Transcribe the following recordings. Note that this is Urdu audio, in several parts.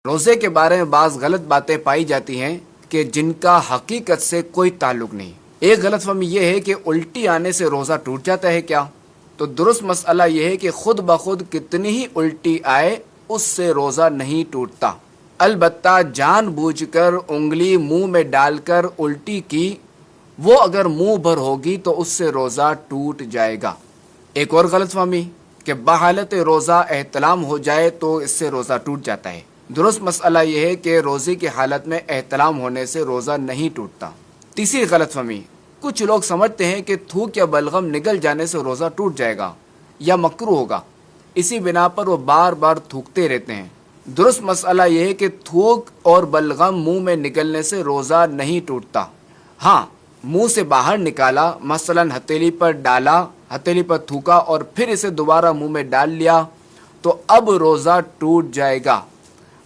روزے کے بارے میں بعض غلط باتیں پائی جاتی ہیں کہ جن کا حقیقت سے کوئی تعلق نہیں۔ ایک غلط فہمی یہ ہے کہ الٹی آنے سے روزہ ٹوٹ جاتا ہے کیا؟ تو درست مسئلہ یہ ہے کہ خود بخود کتنی ہی الٹی آئے اس سے روزہ نہیں ٹوٹتا، البتہ جان بوجھ کر انگلی منہ میں ڈال کر الٹی کی، وہ اگر منہ بھر ہوگی تو اس سے روزہ ٹوٹ جائے گا۔ ایک اور غلط فہمی کہ بحالت روزہ احتلام ہو جائے تو اس سے روزہ ٹوٹ جاتا ہے۔ درست مسئلہ یہ ہے کہ روزے کی حالت میں احتلام ہونے سے روزہ نہیں ٹوٹتا۔ تیسری غلط فہمی، کچھ لوگ سمجھتے ہیں کہ تھوک یا بلغم نگل جانے سے روزہ ٹوٹ جائے گا یا مکروہ ہوگا، اسی بنا پر وہ بار بار تھوکتے رہتے ہیں۔ درست مسئلہ یہ ہے کہ تھوک اور بلغم منہ میں نکلنے سے روزہ نہیں ٹوٹتا۔ ہاں، منہ سے باہر نکالا، مثلا ہتھیلی پر ڈالا، ہتھیلی پر تھوکا اور پھر اسے دوبارہ منہ میں ڈال لیا تو اب روزہ ٹوٹ جائے گا،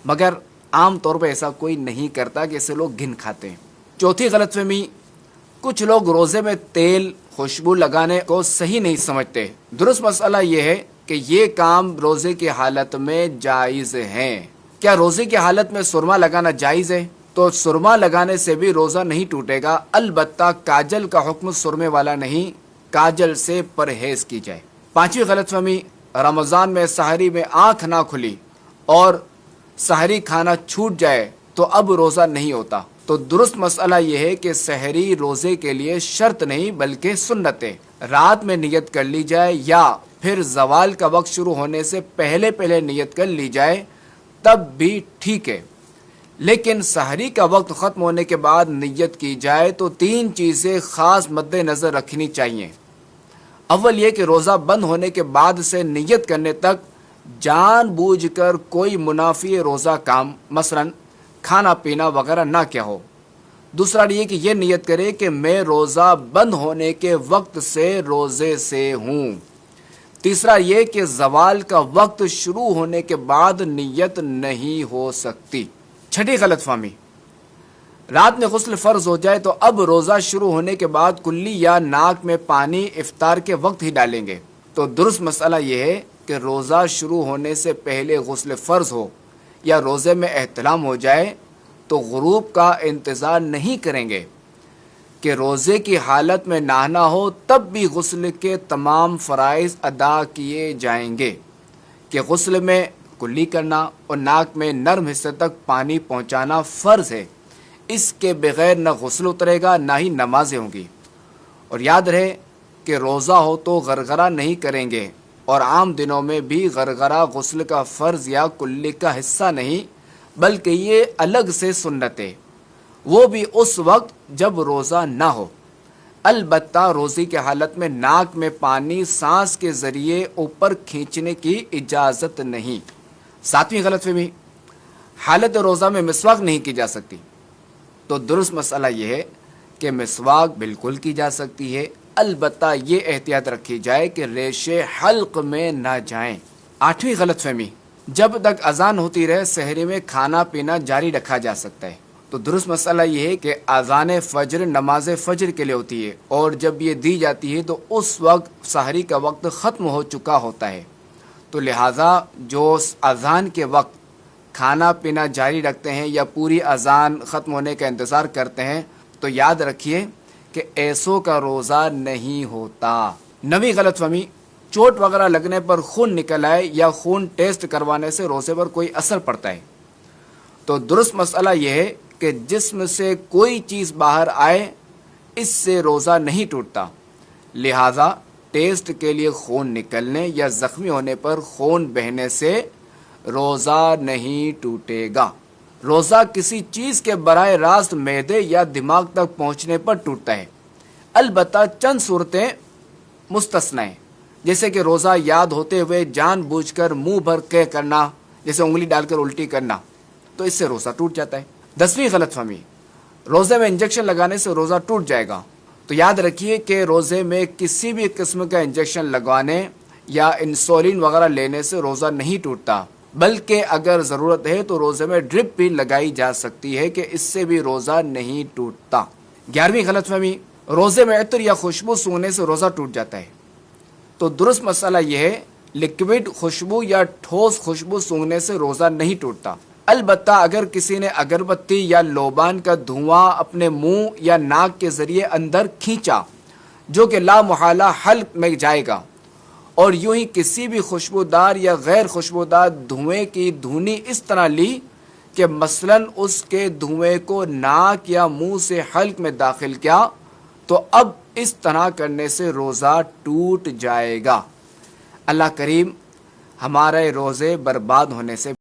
مگر عام طور پہ ایسا کوئی نہیں کرتا کہ اسے لوگ گن کھاتے ہیں۔ چوتھی غلط فہمی، کچھ لوگ روزے میں تیل خوشبو لگانے کو صحیح نہیں سمجھتے۔ درست مسئلہ یہ ہے کہ یہ کام روزے کی حالت میں جائز ہے۔ کیا روزے کی حالت میں سرما لگانا جائز ہے؟ تو سرما لگانے سے بھی روزہ نہیں ٹوٹے گا، البتہ کاجل کا حکم سرمے والا نہیں، کاجل سے پرہیز کی جائے۔ پانچویں غلط فہمی، رمضان میں سحری میں آنکھ نہ کھلی اور سحری کھانا چھوٹ جائے تو اب روزہ نہیں ہوتا۔ تو درست مسئلہ یہ ہے کہ سحری روزے کے لیے شرط نہیں بلکہ سنت ہے۔ رات میں نیت کر لی جائے یا پھر زوال کا وقت شروع ہونے سے پہلے نیت کر لی جائے تب بھی ٹھیک ہے، لیکن سحری کا وقت ختم ہونے کے بعد نیت کی جائے تو تین چیزیں خاص مد نظر رکھنی چاہیے۔ اول یہ کہ روزہ بند ہونے کے بعد سے نیت کرنے تک جان بوجھ کر کوئی منافی روزہ کام مثلا کھانا پینا وغیرہ نہ کیا ہو۔ دوسرا یہ کہ یہ نیت کرے کہ میں روزہ بند ہونے کے وقت سے روزے سے ہوں۔ تیسرا یہ کہ زوال کا وقت شروع ہونے کے بعد نیت نہیں ہو سکتی۔ چھٹی غلط فہمی، رات میں غسل فرض ہو جائے تو اب روزہ شروع ہونے کے بعد کلی یا ناک میں پانی افطار کے وقت ہی ڈالیں گے۔ تو درست مسئلہ یہ ہے کہ روزہ شروع ہونے سے پہلے غسل فرض ہو یا روزے میں احتلام ہو جائے تو غروب کا انتظار نہیں کریں گے کہ روزے کی حالت میں نہانا ہو، تب بھی غسل کے تمام فرائض ادا کیے جائیں گے کہ غسل میں کلی کرنا اور ناک میں نرم حصے تک پانی پہنچانا فرض ہے۔ اس کے بغیر نہ غسل اترے گا نہ ہی نمازیں ہوں گی۔ اور یاد رہے کہ روزہ ہو تو غرغرہ نہیں کریں گے، اور عام دنوں میں بھی غرغرہ غسل کا فرض یا کلی کا حصہ نہیں بلکہ یہ الگ سے سنت ہے، وہ بھی اس وقت جب روزہ نہ ہو۔ البتہ روزے کی حالت میں ناک میں پانی سانس کے ذریعے اوپر کھینچنے کی اجازت نہیں۔ ساتویں غلط فہمی، حالت روزہ میں مسواک نہیں کی جا سکتی۔ تو درست مسئلہ یہ ہے کہ مسواک بالکل کی جا سکتی ہے، البتہ یہ احتیاط رکھی جائے کہ ریشے حلق میں نہ جائیں۔ آٹھویں غلط فہمی، جب تک اذان ہوتی رہے سحری میں کھانا پینا جاری رکھا جا سکتا ہے۔ تو درست مسئلہ یہ ہے کہ اذان فجر نماز فجر کے لیے ہوتی ہے، اور جب یہ دی جاتی ہے تو اس وقت سحری کا وقت ختم ہو چکا ہوتا ہے، تو لہٰذا جو اذان کے وقت کھانا پینا جاری رکھتے ہیں یا پوری اذان ختم ہونے کا انتظار کرتے ہیں تو یاد رکھیے کہ ایسوں کا روزہ نہیں ہوتا۔ نویں غلط فہمی، چوٹ وغیرہ لگنے پر خون نکل آئے یا خون ٹیسٹ کروانے سے روزے پر کوئی اثر پڑتا ہے۔ تو درست مسئلہ یہ ہے کہ جسم سے کوئی چیز باہر آئے اس سے روزہ نہیں ٹوٹتا، لہذا ٹیسٹ کے لیے خون نکلنے یا زخمی ہونے پر خون بہنے سے روزہ نہیں ٹوٹے گا۔ روزہ کسی چیز کے براہ راست معدے یا دماغ تک پہنچنے پر ٹوٹتا ہے، البتہ چند صورتیں مستثنی ہیں، جیسے کہ روزہ یاد ہوتے ہوئے جان بوجھ کر منہ بھر کے کرنا، جیسے انگلی ڈال کر الٹی کرنا، تو اس سے روزہ ٹوٹ جاتا ہے۔ 10ویں غلط فہمی، روزے میں انجیکشن لگانے سے روزہ ٹوٹ جائے گا۔ تو یاد رکھیے کہ روزے میں کسی بھی قسم کا انجیکشن لگوانے یا انسولین وغیرہ لینے سے روزہ نہیں ٹوٹتا، بلکہ اگر ضرورت ہے تو روزے میں ڈرپ بھی لگائی جا سکتی ہے کہ اس سے بھی روزہ نہیں ٹوٹتا۔ 11ویں غلط فہمی، روزے میں عطر یا خوشبو سونگنے سے روزہ ٹوٹ جاتا ہے۔ تو درست مسئلہ یہ ہے، لکوڈ خوشبو یا ٹھوس خوشبو سونگنے سے روزہ نہیں ٹوٹتا۔ البتہ اگر کسی نے اگربتی یا لوبان کا دھواں اپنے منہ یا ناک کے ذریعے اندر کھینچا جو کہ لا محالہ حلق میں جائے گا، اور یوں ہی کسی بھی خوشبودار یا غیر خوشبودار دھوئیں کی دھونی اس طرح لی کہ مثلاً اس کے دھوئیں کو ناک یا منہ سے حلق میں داخل کیا، تو اب اس طرح کرنے سے روزہ ٹوٹ جائے گا۔ اللہ کریم ہمارے روزے برباد ہونے سے